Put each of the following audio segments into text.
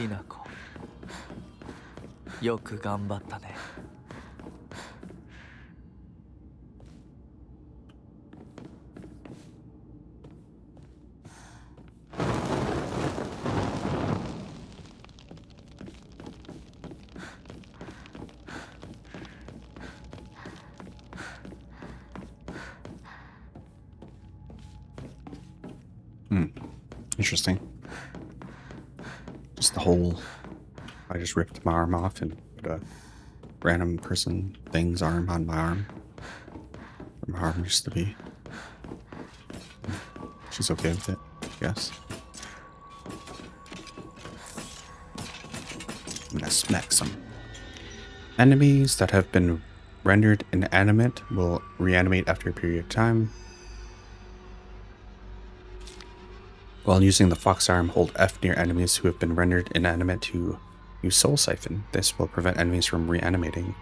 ひなこ、よく頑張ったね。Interesting. Just the whole... I just ripped my arm off and put a random person thing's arm on my arm. Where my arm used to be. She's okay with it, I guess. I'm gonna smack some. Enemies that have been rendered inanimate will reanimate after a period of time. While using the fox arm, hold F near enemies who have been rendered inanimate to use Soul Siphon. This will prevent enemies from reanimating.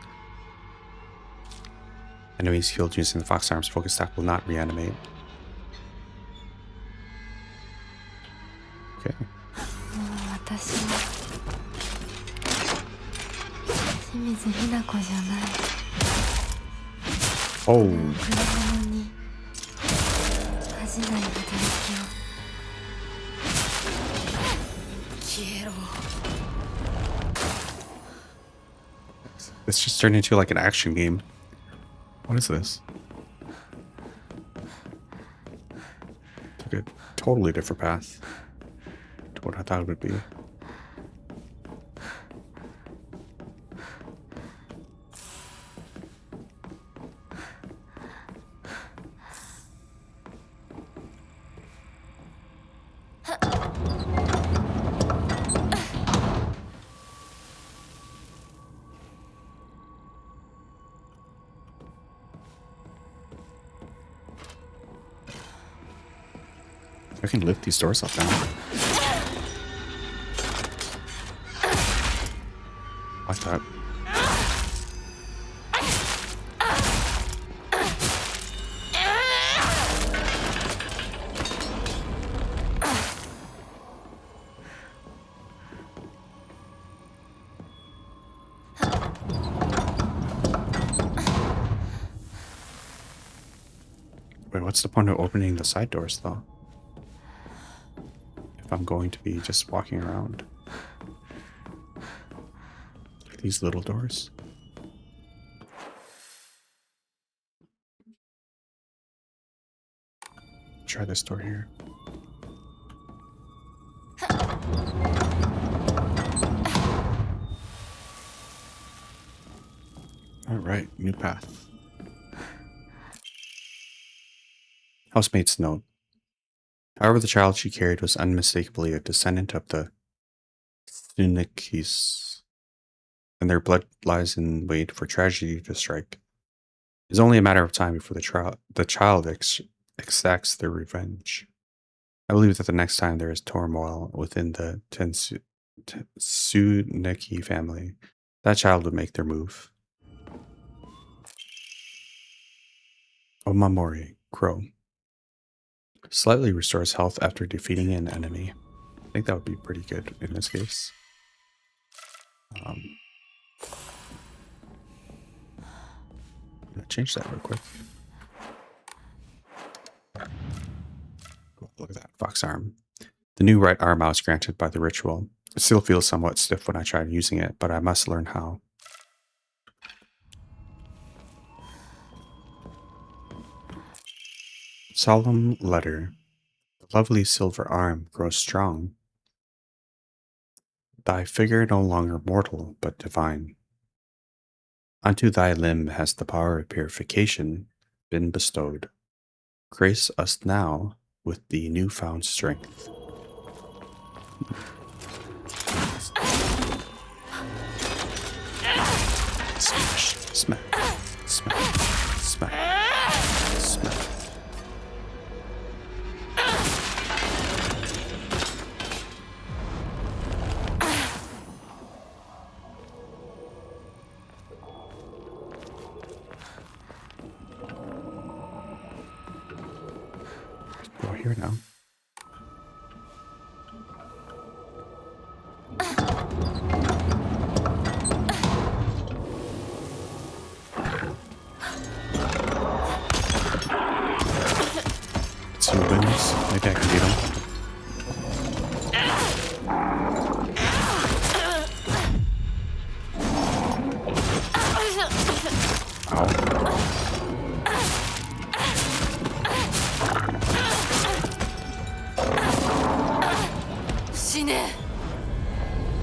Enemies healed using the fox arm's focus stack will not reanimate. Okay. Oh. This just turned into like an action game. What is this? Took a totally different path to what I thought it would be. I can lift these doors up now. Like that. Wait, what's the point of opening the side doors though? I'm going to be just walking around. These little doors. Try this door here. Alright, new path. Housemate's note. However, the child she carried was unmistakably a descendant of the Thunikis, and their blood lies in wait for tragedy to strike. It's only a matter of time before the child exacts their revenge. I believe that the next time there is turmoil within the Tsuneki family, that child would make their move. Omamori, Crow. Slightly restores health after defeating an enemy. I think that would be pretty good in this case. I'm gonna change that real quick. Cool. Look at that, fox arm. The new right arm I was granted by the ritual. It still feels somewhat stiff when I try using it, but I must learn how. Solemn letter. The lovely silver arm grows strong. Thy figure no longer mortal, but divine. Unto thy limb has the power of purification been bestowed. Grace us now with the newfound strength. Smash, smack, smack, smack, smack. Go here now. twins. Maybe I can beat them.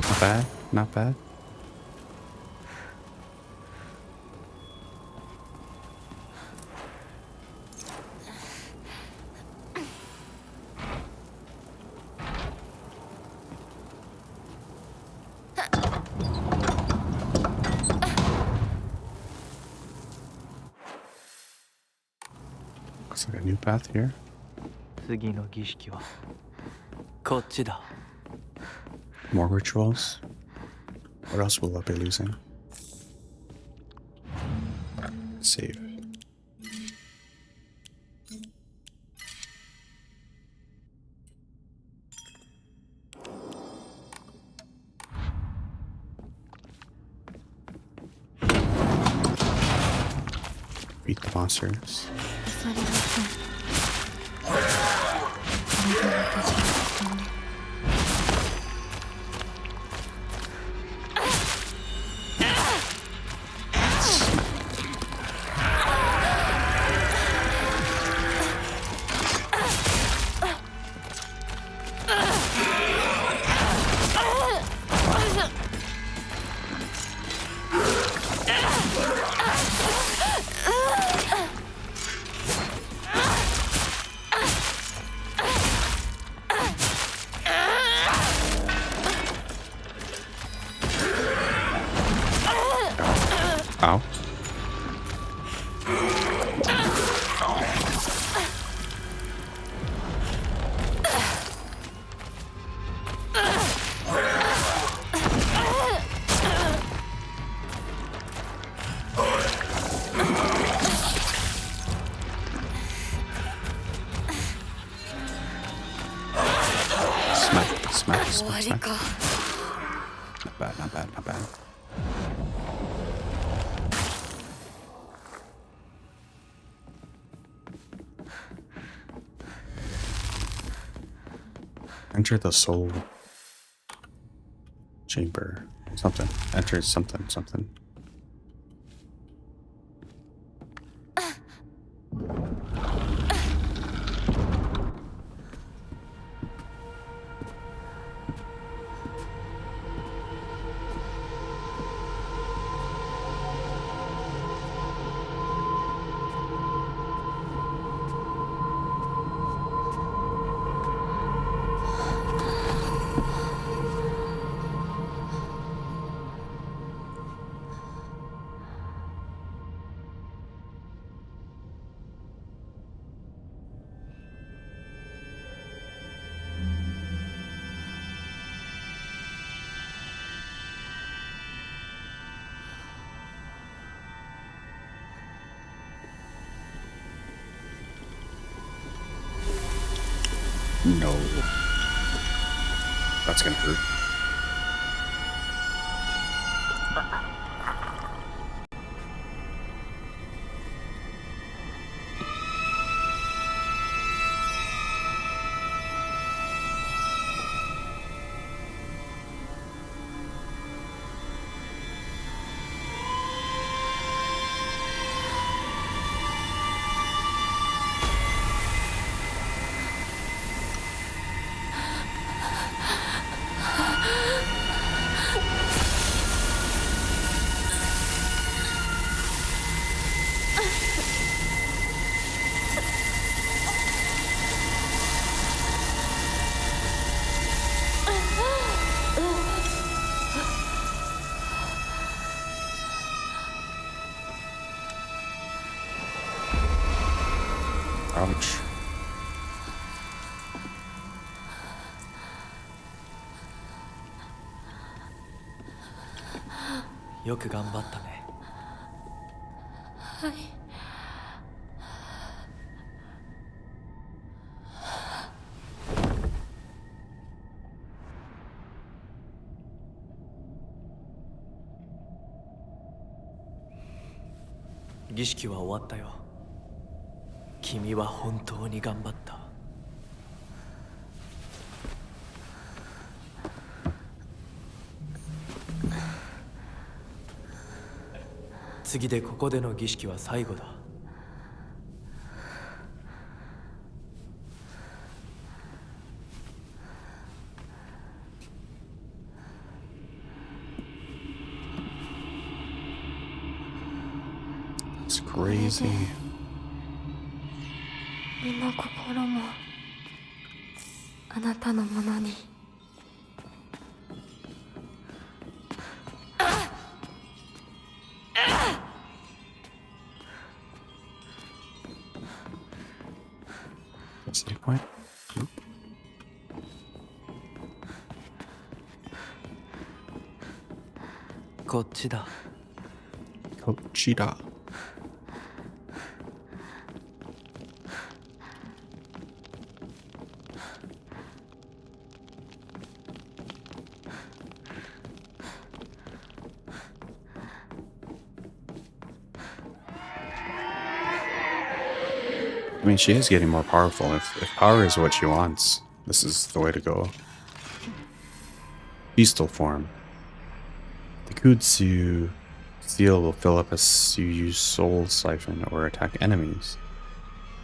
Not bad. Not bad. Looks like a new path here. 次の儀式はこっちだ。 More rituals. What else will I be losing? Save. Beat the monsters. ありがとう。あなたの手じゃね。Ow. Smack, smack, 終わ smack, り smack. か。 Not bad, not bad, not bad. Enter the soul chamber. Something. Enter something, something. No. That's gonna hurt. Ouch. よく頑張ったね。はい。儀式は終わったよ。君は本当に頑張った。次でここでの儀式は最後だ。It's crazy. 身も心もあなたのものに。Save point. こっちだ。Oh, cheetah. I mean, she is getting more powerful. If power is what she wants, this is the way to go. Beastal form. The Kutsu seal will fill up as you use Soul Siphon or attack enemies.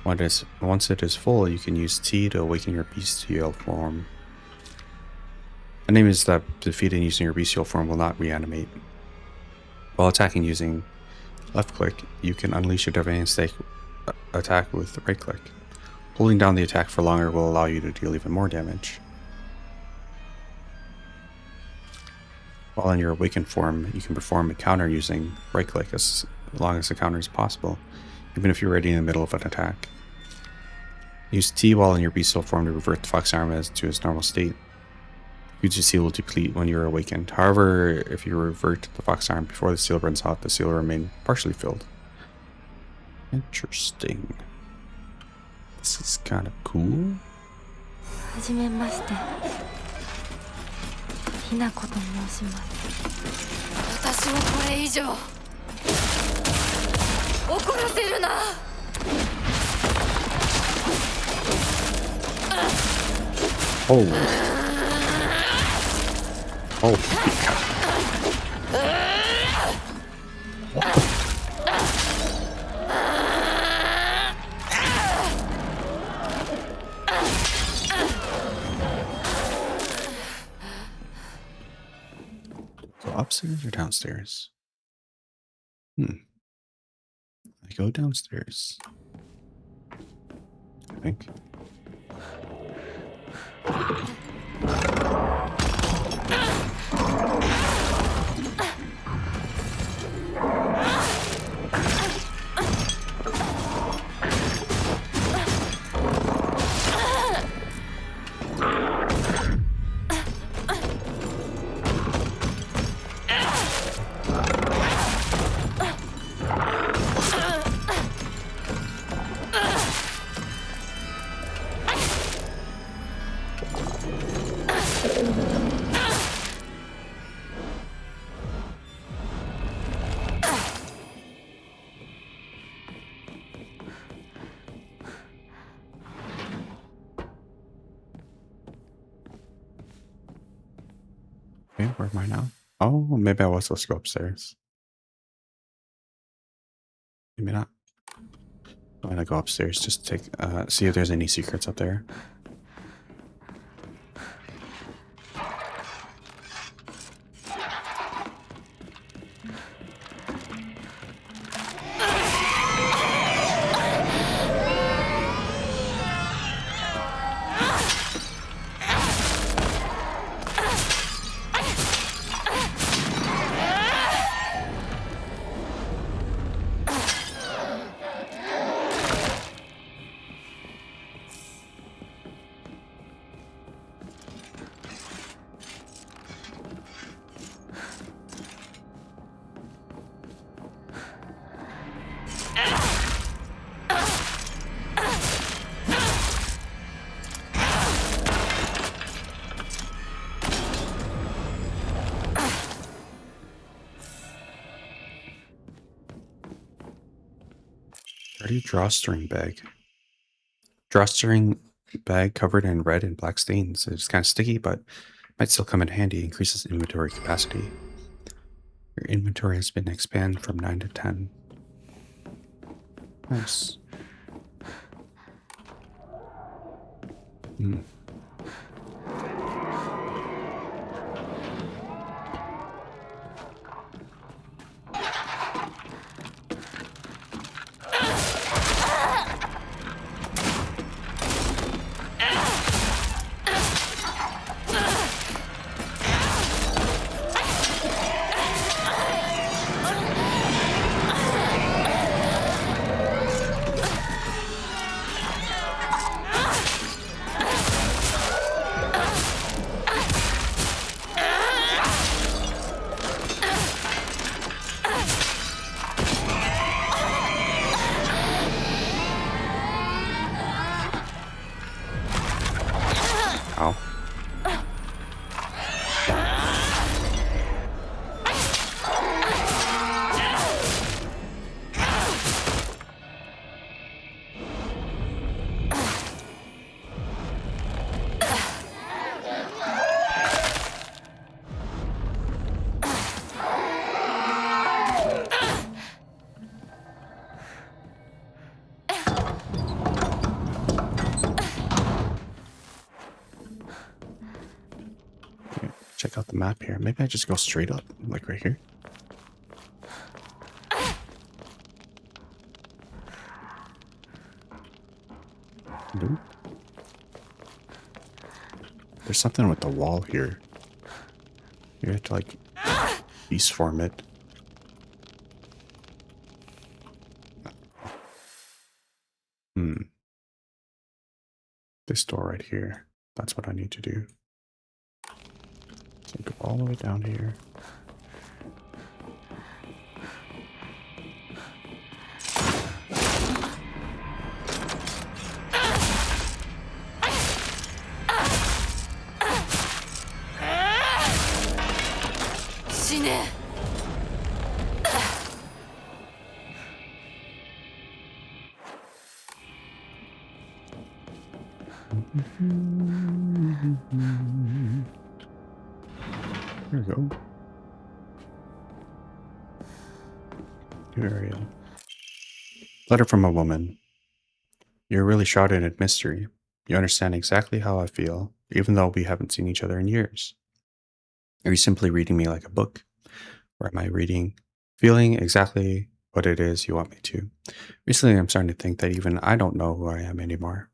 Once it is full, you can use T to awaken your bestial form. Enemies that defeated using your bestial form will not reanimate. While attacking using left click, you can unleash your Divine attack with right click. Holding down the attack for longer will allow you to deal even more damage. While in your awakened form, you can perform a counter using right click as long as the counter is possible, even if you're already in the middle of an attack. Use T while in your bestial form to revert the fox arm to its normal state. Kutsu seal will deplete when you are awakened. However, if you revert the fox arm before the seal runs out, the seal will remain partially filled. Interesting. This is kind of cool. はじめまして、ひなこと申します。私をこれ以上怒らせるな。Oh. Oh my god. Go upstairs or downstairs? I go downstairs, I think. Okay, where am I now? Oh, maybe I was supposed to go upstairs. Maybe not. I'm gonna go upstairs just to take see if there's any secrets up there. Dirty drawstring bag. Drawstring bag covered in red and black stains. It's kind of sticky, but might still come in handy. Increases inventory capacity. Your inventory has been expanded from 9 to 10. Nice. Hmm. Ow. Check out the map here. Maybe I just go straight up, like right here. Nope. There's something with the wall here. You have to like piece form it. This door right here. That's what I need to do. So go all the way down here. There we go. New area. Letter from a woman. You're really shrouded in mystery. You understand exactly how I feel, even though we haven't seen each other in years. Are you simply reading me like a book? Or am I feeling exactly what it is you want me to? Recently, I'm starting to think that even I don't know who I am anymore.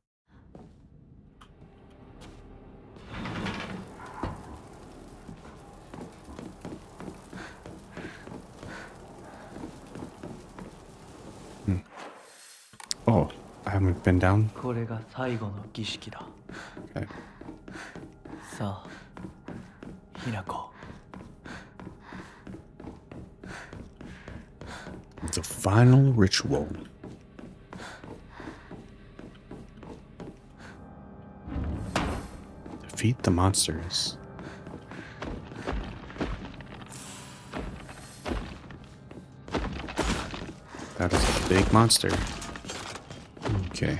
Oh, I haven't been down. これが最後の儀式だ。 Okay. さあ、ひなこ。 The final ritual. Defeat the monsters. That is a big monster. Okay.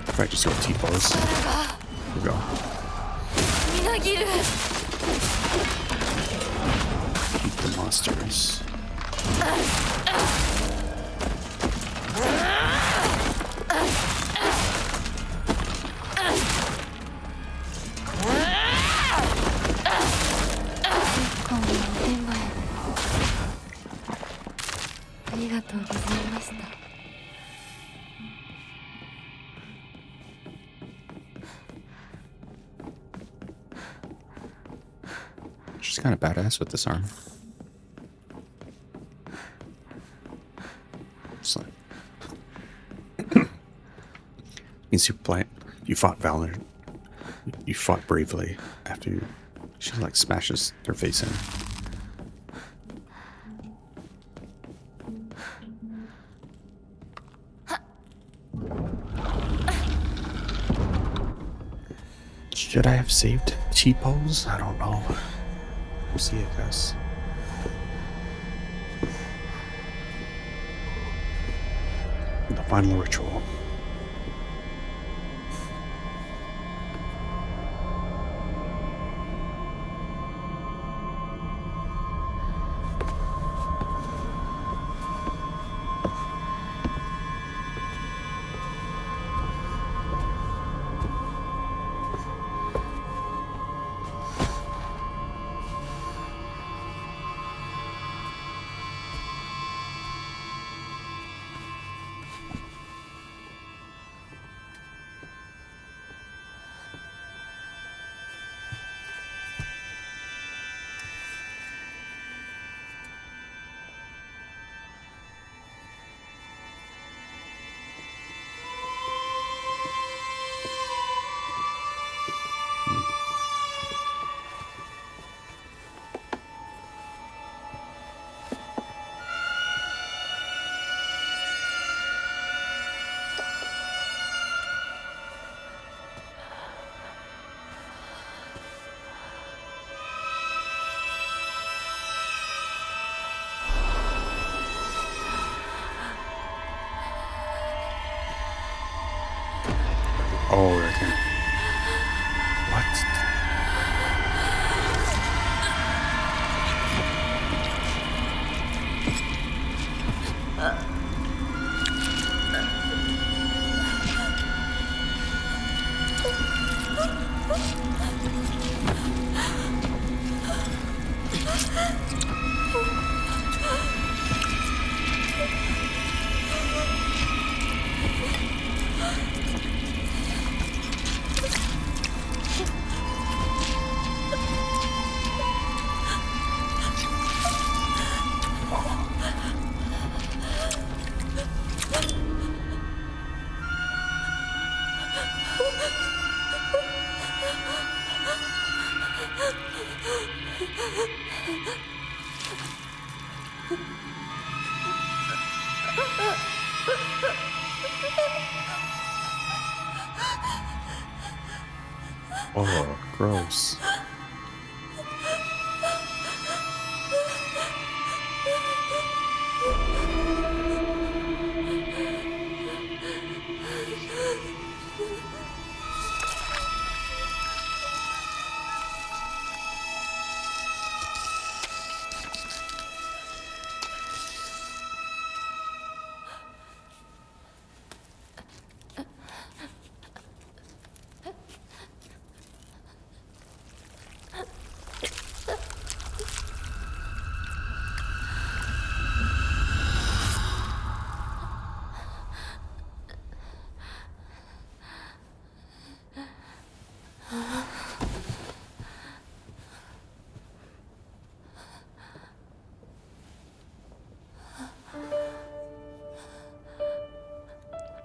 If I just go T-pose. Here we go. Eat the monsters. She's kind of badass with this arm. It's like means you fought valiant. You fought bravely after you. She like smashes her face in. Should I have saved cheapos? I don't know. We'll see, I guess. The final ritual. Oh, right there. What? Oh, gross.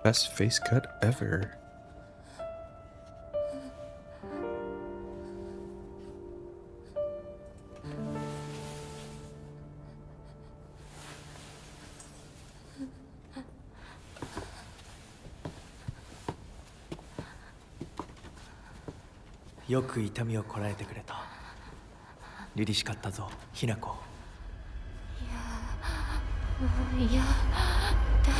Best face cut ever.よく痛みをこらえてくれた。凛々しかったぞ、ひな子。いや、痛い。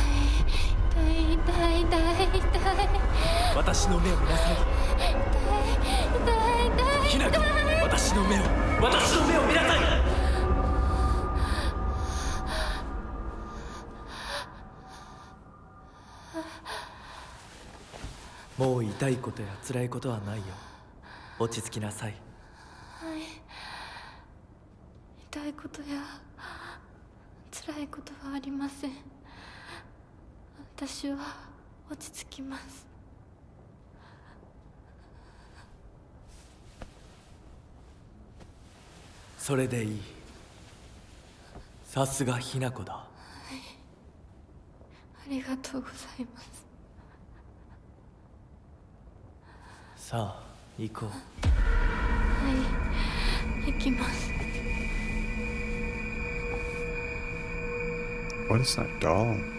私の目を見なさい。痛い。ひな子、私の目を見なさい。もう痛いことや辛いことはないよ。落ち着きなさい。はい。痛いことや辛いことはありません。私は落ち着きます。それでいい。さすがひな子だ。ありがとうございます。さあ、行こう。はい、行きます。What is that doll?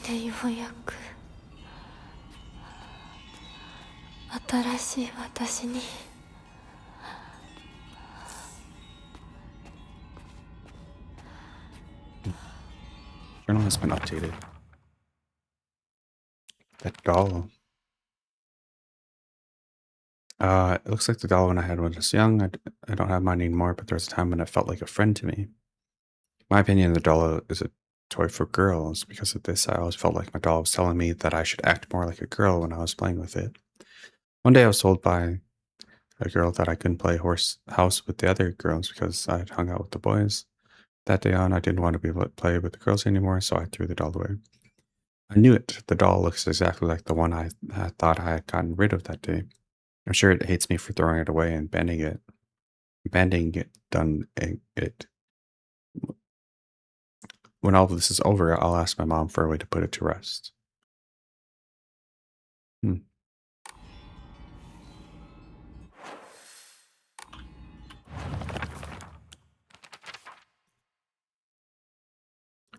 てようやく新しい私に Journal has been updated. That doll. It looks like the doll when I had when I was young. I don't have mine anymore, but there was a time when it felt like a friend to me. In my opinion, the doll is a toy for girls. Because of this, I always felt like my doll was telling me that I should act more like a girl when I was playing with it. One day I was told by a girl that I couldn't play house with the other girls because I had hung out with the boys. That day on, I didn't want to be able to play with the girls anymore, so I threw the doll away. I knew it. The doll looks exactly like the one I thought I had gotten rid of that day. I'm sure it hates me for throwing it away and bending it. When all of this is over, I'll ask my mom for a way to put it to rest.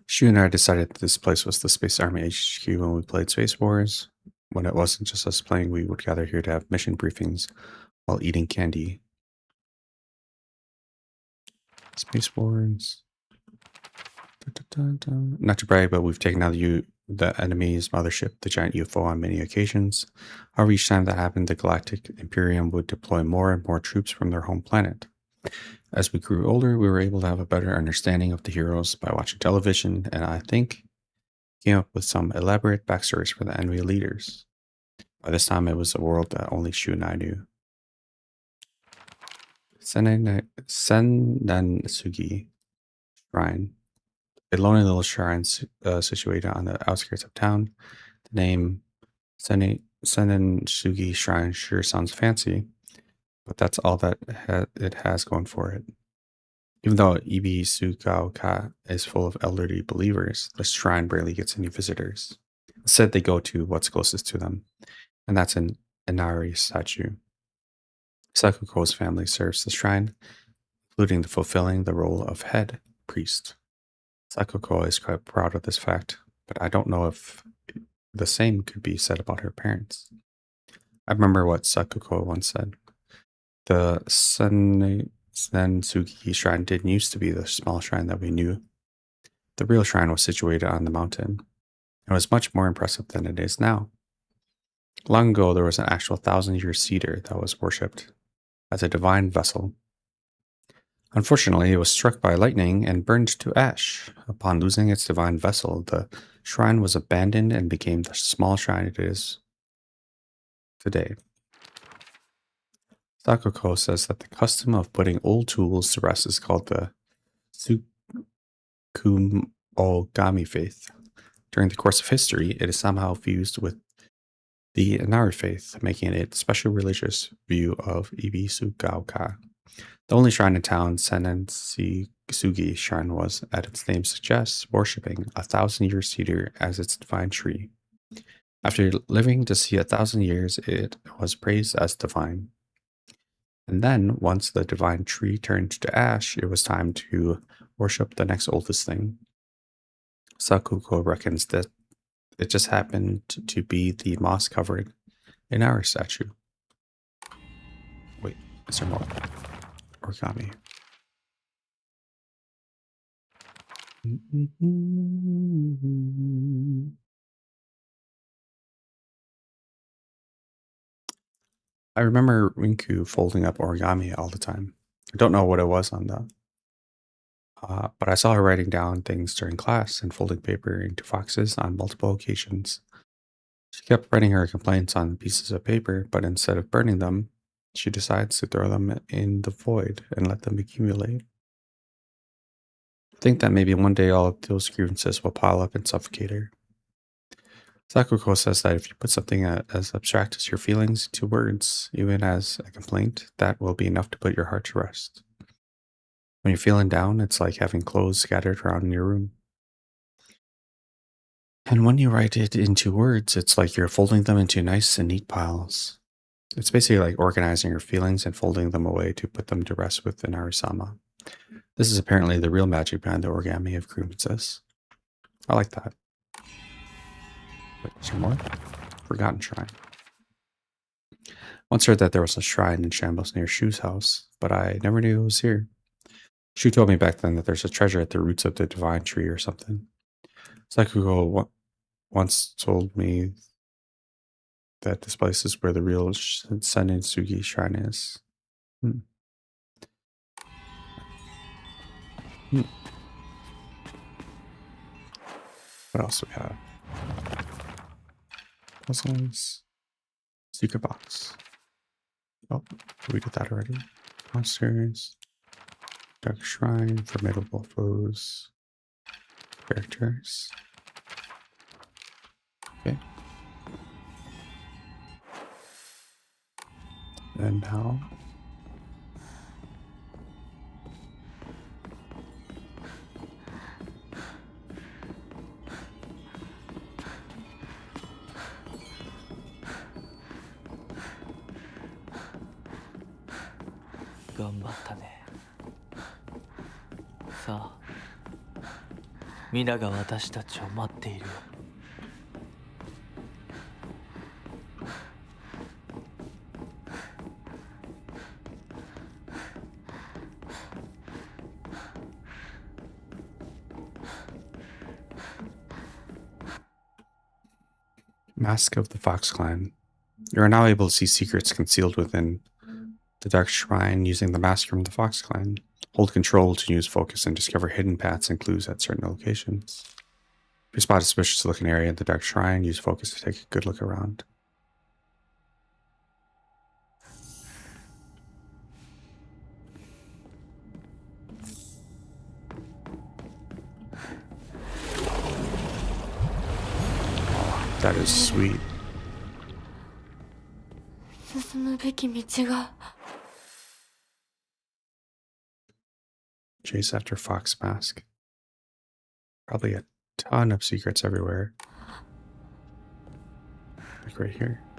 Shu and I decided that this place was the Space Army HQ when we played Space Wars. When it wasn't just us playing, we would gather here to have mission briefings while eating candy. Space Wars. Not to brag, but we've taken out the enemy's mothership, the giant UFO, on many occasions. However, each time that happened, the Galactic Imperium would deploy more and more troops from their home planet. As we grew older, we were able to have a better understanding of the heroes by watching television, and I think came up with some elaborate backstories for the enemy leaders. By this time, it was a world that only Shu and I knew. Sendansugi Shrine. A lonely little shrine situated on the outskirts of town. The name Sendansugi Shrine sure sounds fancy, but that's all that it has going for it. Even though Ibisugaoka is full of elderly believers, the shrine barely gets any visitors. Instead, they go to what's closest to them, and that's an Inari statue. Sakuko's family serves the shrine, including fulfilling the role of head priest. Sakuko is quite proud of this fact, but I don't know if the same could be said about her parents. I remember what Sakuko once said. The Sendansugi Shrine didn't used to be the small shrine that we knew. The real shrine was situated on the mountain. It was much more impressive than it is now. Long ago, there was an actual 1,000-year cedar that was worshipped as a divine vessel. Unfortunately, it was struck by lightning and burned to ash. Upon losing its divine vessel, the shrine was abandoned and became the small shrine it is today. Sakuko says that the custom of putting old tools to rest is called the Tsukumogami faith. During the course of history, it is somehow fused with the Inari faith, making it a special religious view of Ibisugaoka. The only shrine in town, Sendansugi Shrine, was, as its name suggests, worshipping a 1,000-year cedar as its divine tree. After living to see 1,000 years, it was praised as divine. And then, once the divine tree turned to ash, it was time to worship the next oldest thing. Sakuko reckons that it just happened to be the moss-covered Inari statue. Wait, is there more? Origami. I remember Rinku folding up origami all the time. I don't know what it was on that. But I saw her writing down things during class and folding paper into boxes on multiple occasions. She kept writing her complaints on pieces of paper, but instead of burning them, she decides to throw them in the void and let them accumulate. I think that maybe one day all of those grievances will pile up and suffocate her. Sakuko says that if you put something as abstract as your feelings into words, even as a complaint, that will be enough to put your heart to rest. When you're feeling down, it's like having clothes scattered around in your room. And when you write it into words, it's like you're folding them into nice and neat piles. It's basically like organizing your feelings and folding them away to put them to rest with Inari-sama. This is apparently the real magic behind the origami of grievances. I like that. Wait, some more? Forgotten Shrine. Once heard that there was a shrine in Shambles near Shu's house, but I never knew it was here. Shu told me back then that there's a treasure at the roots of the divine tree or something. Sakugo once told me that this place is where the real Senin Sugi shrine is. Hmm. What else do we have? Puzzles. Secret box. Oh, we did that already. Monsters. Dark shrine. Formidable foes. Characters. Okay. And now.頑張ったね。さあ、皆が私たちを待っているよ。Mask of the Fox Clan. You are now able to see secrets concealed within the Dark Shrine using the mask from the Fox Clan. Hold control to use focus and discover hidden paths and clues at certain locations. If you spot a suspicious looking area in the Dark Shrine, use focus to take a good look around. That is sweet. 進むべき道が Chase after Fox Mask. Probably a ton of secrets everywhere. Like right here. "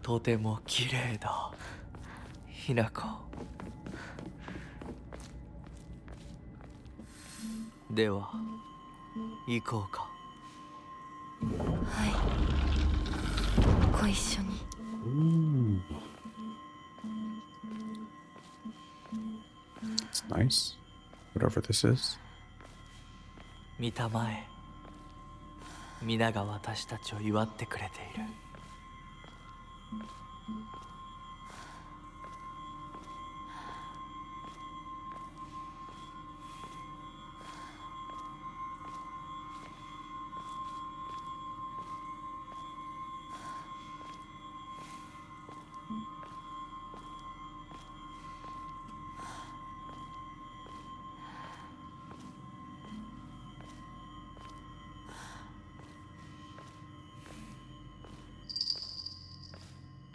とても綺麗だ、ひなこ。では、行こうか。はいご一緒に Ooh. It's nice. Whatever this is. 見たまえ。皆が私たちを祝ってくれている。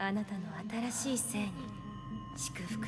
あなたの新しい生に祝福を。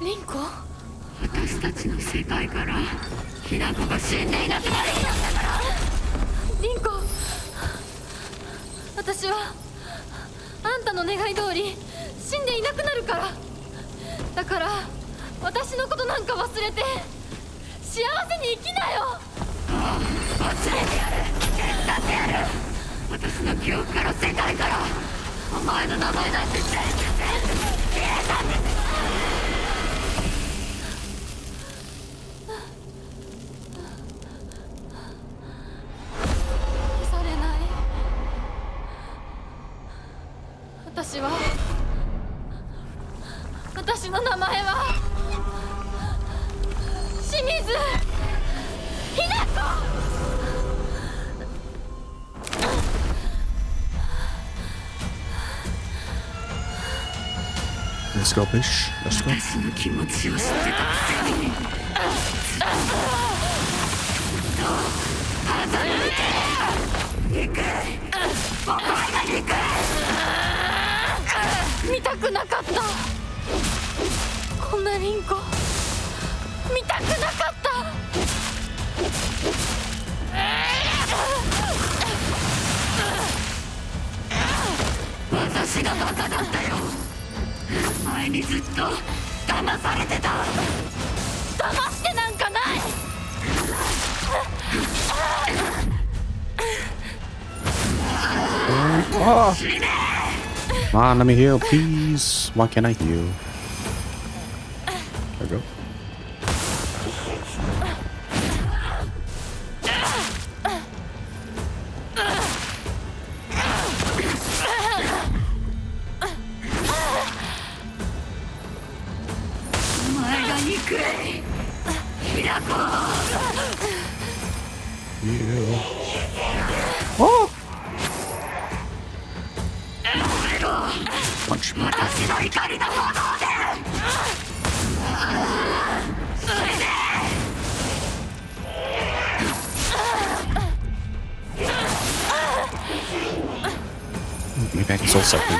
リンコ、私たちの世界からひな子が死んでいなくなるんだから。リンコ、私はあんたの願い通り死んでいなくなるから。だから私のことなんか忘れて幸せに生きなよ。忘れてやる、手伝ってやる。私の記憶から世界からお前の名前なんて全部消えたんです。消されない。私の名前は清水ひな子。Let's go, bitch. Let's go. 私の気持ちを知ってたくせに見たくなかった。こんなリンコ見たくなかった。私がバカだったよ。前にずっと騙されてた。騙してなんかない。Oh. Come on, let me heal, please. Why can't I heal? There we go. Yeah. Oh! Punch me. 私の怒りの炎でMaybe I can soul something.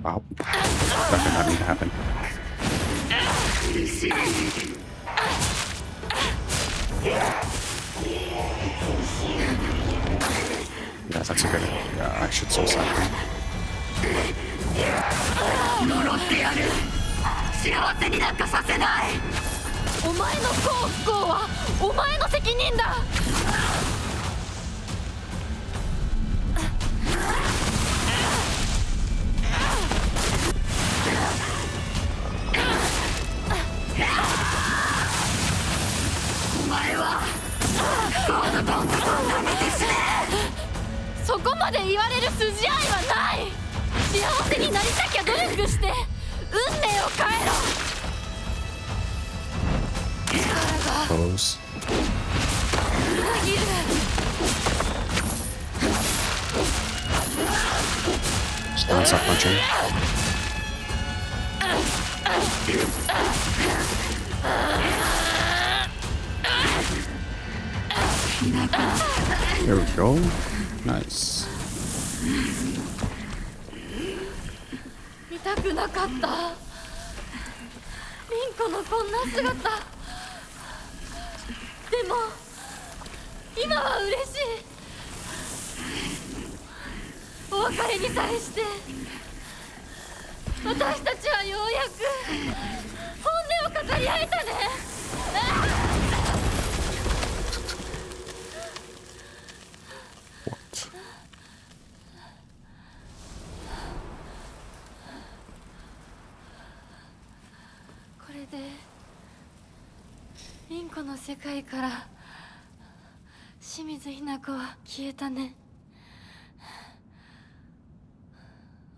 Wow. That did not need to happen. Yeah, that's a good idea. Yeah, I should soul something. 呪ってやる。幸せになんかさせない。お前の幸不幸はお前の責任だ。お前はこのどんどん舐めて死ね。そこまで言われる筋合いはない。幸せになりたきゃ努力して運命を変えろ。 Pose. 裏切る。 Just don't stop punching. There we go. Nice. 見たくなかった。リンコのこんな姿。でも今は嬉しい。お別れに際して私たちはようやく本音を語り合えたね。What? これでリンコの世界から清水ひな子は消えたね。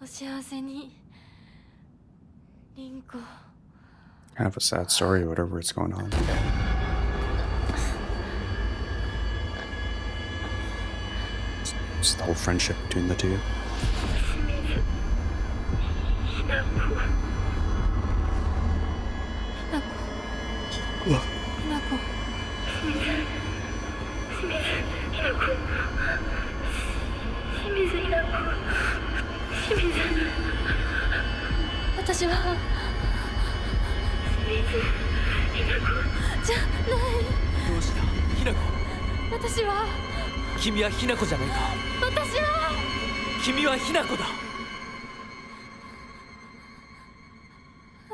お幸せにリンコ。 Kind of a sad story, whatever is going on. It's the whole friendship between the two. ひな子。な子。清水ひな子。清水。私は清水ひな子。じゃない。どうしたひな子。私は君はひな子じゃないか。私は君はひな子だ。は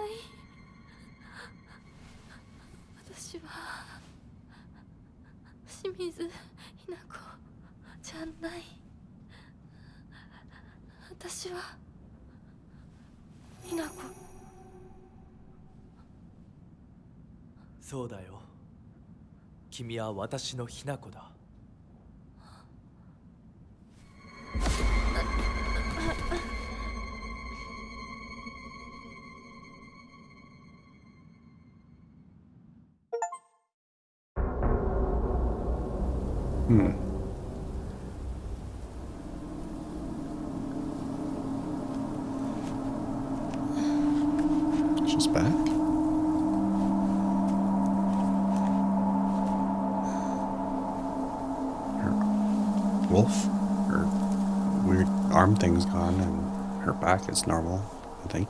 い。私は清水ひな子じゃない。私はひな子。そうだよ。君は私のひな子だ。She's back. Her wolf, her weird arm thing's gone, and her back is normal, I think.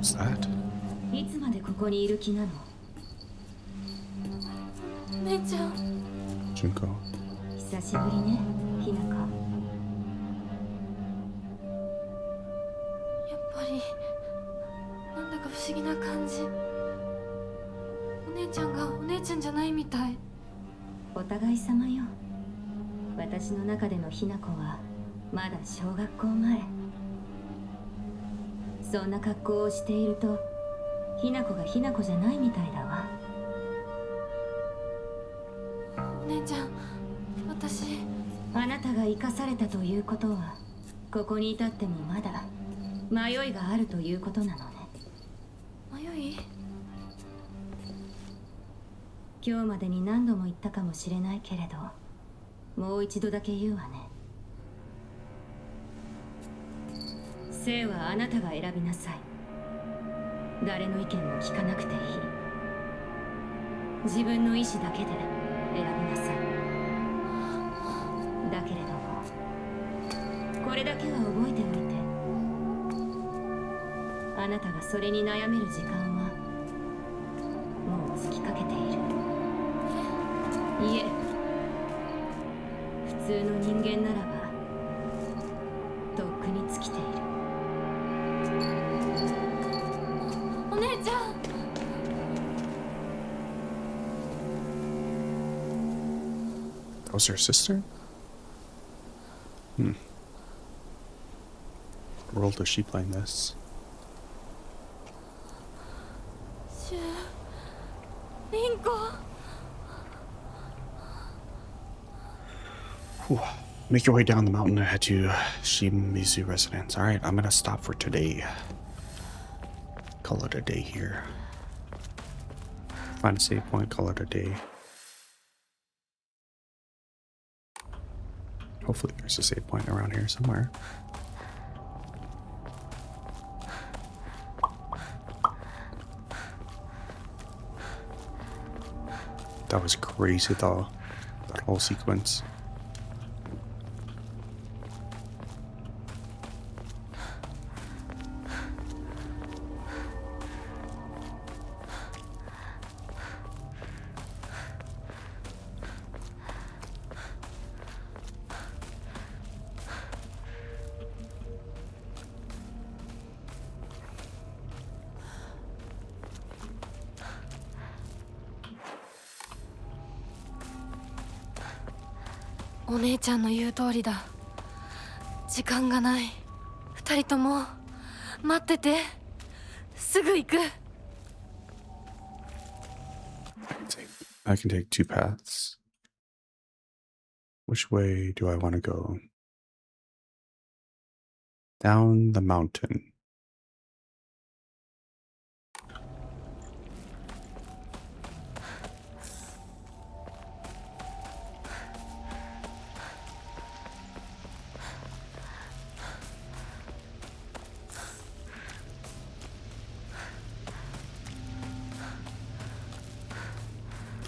What's that? いつまでここにいる気なの？姉ちゃん。Junko. 久しぶりね、ひなか。やっぱりなんだか不思議な感じ。お姉ちゃんがお姉ちゃんじゃないみたい。お互い様よ。私の中でのひな子はまだ小学校前。そんな格好をしているとひな子がひな子じゃないみたいだわ。お姉ちゃん、私。あなたが生かされたということはここに至ってもまだ迷いがあるということなのね。迷い？今日までに何度も言ったかもしれないけれど、もう一度だけ言うわね。生はあなたが選びなさい。誰の意見も聞かなくていい。自分の意志だけで選びなさい。だけれどもこれだけは覚えておいて。あなたがそれに悩める時間はもう尽きかけている。いえ、普通の人間ならばとっくに尽きている。お姉ちゃん。That was her sister? What role does she play in this? シュリンコ。Whew. Make your way down the mountain and head to Shimizu residence. Alright, I'm gonna stop for today. Call it a day here. Find a save point, call it a day. Hopefully there's a save point around here somewhere. That was crazy though, that whole sequence. お姉ちゃんの言う通りだ。時間がない。二人とも待ってて。すぐ行く。 I can take two paths. Which way do I want to go? Down the mountain.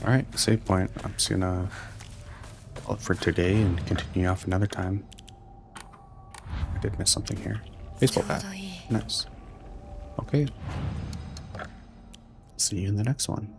Alright, save point. I'm just gonna call it for today and continue off another time. I did miss something here. Baseball bat. Nice. Okay. See you in the next one.